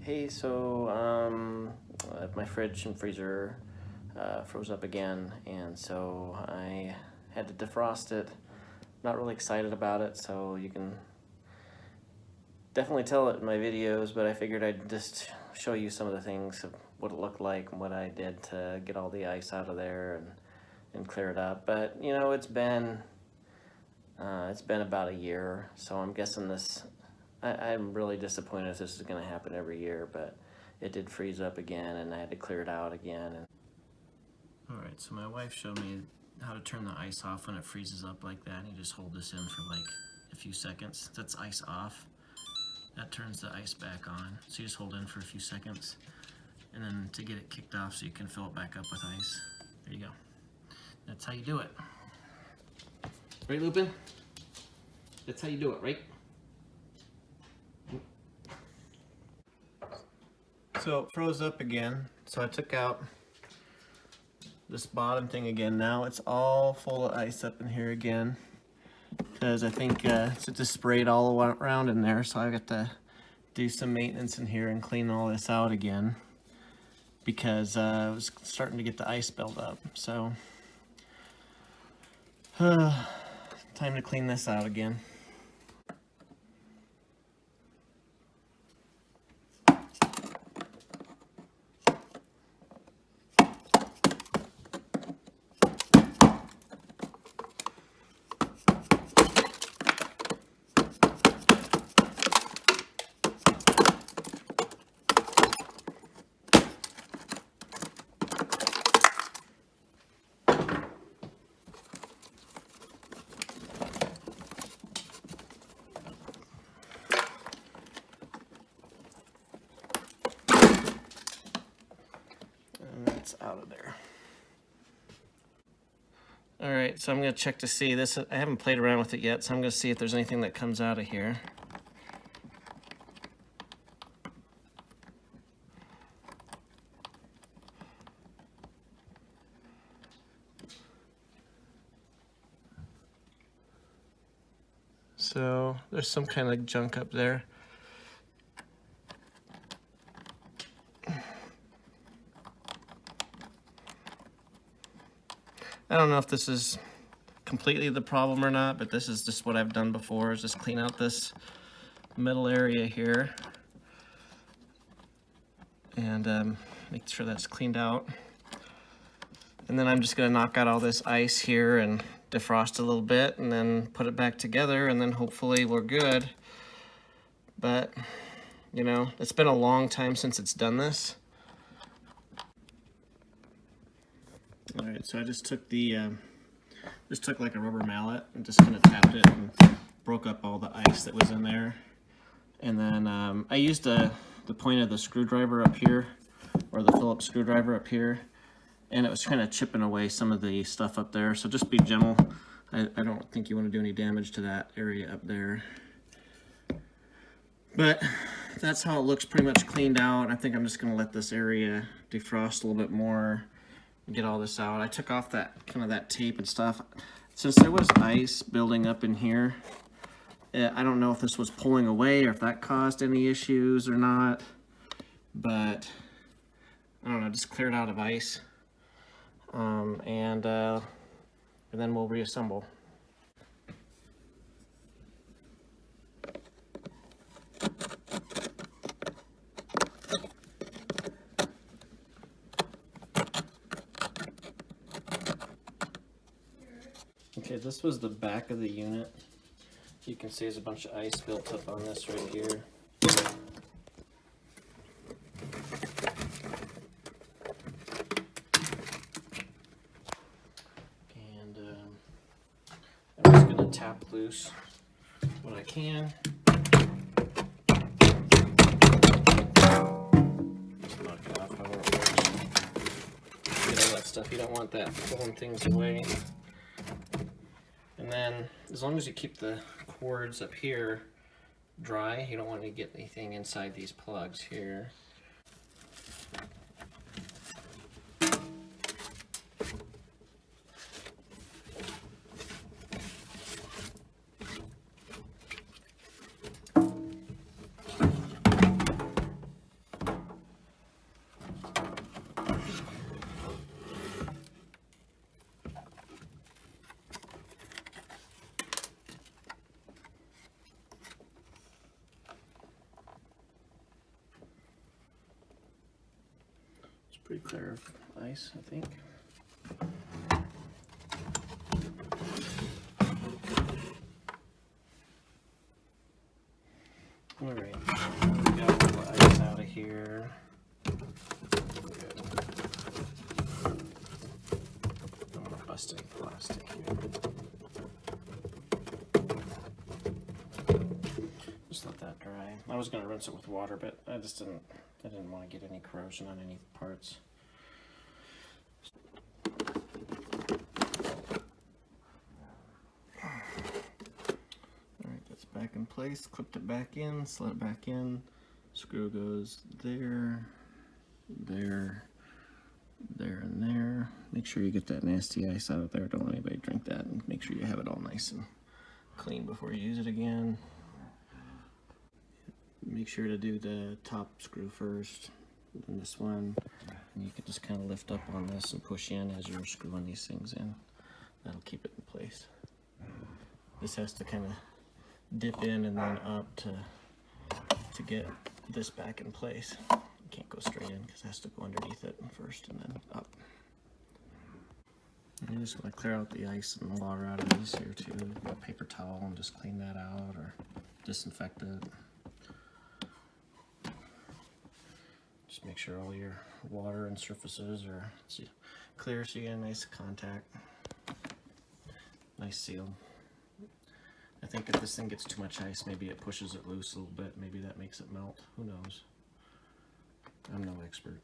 Hey, my fridge and freezer froze up again, and so I had to defrost it. Not really excited about it, so you can definitely tell it in my videos, but I figured I'd just show you some of the things of what it looked like and what I did to get all the ice out of there and clear it up. But you know, it's been about a year, so I'm guessing I'm really disappointed if this is going to happen every year, but it did freeze up again and I had to clear it out again. Alright, so my wife showed me how to turn the ice off when it freezes up like that. You just hold this in for like a few seconds. That's ice off. That turns the ice back on. So you just hold in for a few seconds, and then to get it kicked off so you can fill it back up with ice. There you go. That's how you do it. Right, Lupin? That's how you do it, right? So it froze up again, so I took out this bottom thing again. Now it's all full of ice up in here again, because I think it just sprayed all around in there, so I got to do some maintenance in here and clean all this out again, because I was starting to get the ice build up. So time to clean this out again. Out of there. All right, so I'm going to check to see this. I haven't played around with it yet, so I'm going to see if there's anything that comes out of here. So there's some kind of junk up there. I don't know if this is completely the problem or not, but this is just what I've done before, is just clean out this middle area here and make sure that's cleaned out. And then I'm just going to knock out all this ice here and defrost a little bit and then put it back together, and then hopefully we're good. But, you know, it's been a long time since it's done this. All right, so I just took like a rubber mallet and just kind of tapped it and broke up all the ice that was in there. And then I used the point of the screwdriver up here, or the Phillips screwdriver up here, and it was kind of chipping away some of the stuff up there. So just be gentle. I don't think you want to do any damage to that area up there. But that's how it looks, pretty much cleaned out. I think I'm just going to let this area defrost a little bit more. Get all this out. I took off that tape and stuff. Since there was ice building up in here, I don't know if this was pulling away or if that caused any issues or not, but I don't know, just cleared out of ice. And then we'll reassemble. Okay, this was the back of the unit. You can see there's a bunch of ice built up on this right here. And I'm just going to tap loose what I can. Just knock it off however it works. Get all that stuff. You don't want that pulling things away. And then, as long as you keep the cords up here dry, you don't want to get anything inside these plugs here. Pretty clear of ice, I think. All right, we got all the ice out of here. Good. I'm busting plastic here. Just let that dry. I was gonna rinse it with water, but I didn't want to get any corrosion on any parts. Alright, that's back in place. Clipped it back in, slid it back in. Screw goes there, there, there, and there. Make sure you get that nasty ice out of there. Don't let anybody drink that, and make sure you have it all nice and clean before you use it again. Make sure to do the top screw first, then this one, and you can just kind of lift up on this and push in as you're screwing these things in. That'll keep it in place. This has to kind of dip in and then up to get this back in place. You can't go straight in because it has to go underneath it first and then up. And you just want to clear out the ice and the water out of these here too. Get a paper towel and just clean that out or disinfect it. Just make sure all your water and surfaces are clear so you get a nice contact. Nice seal. I think if this thing gets too much ice, maybe it pushes it loose a little bit. Maybe that makes it melt. Who knows? I'm no expert.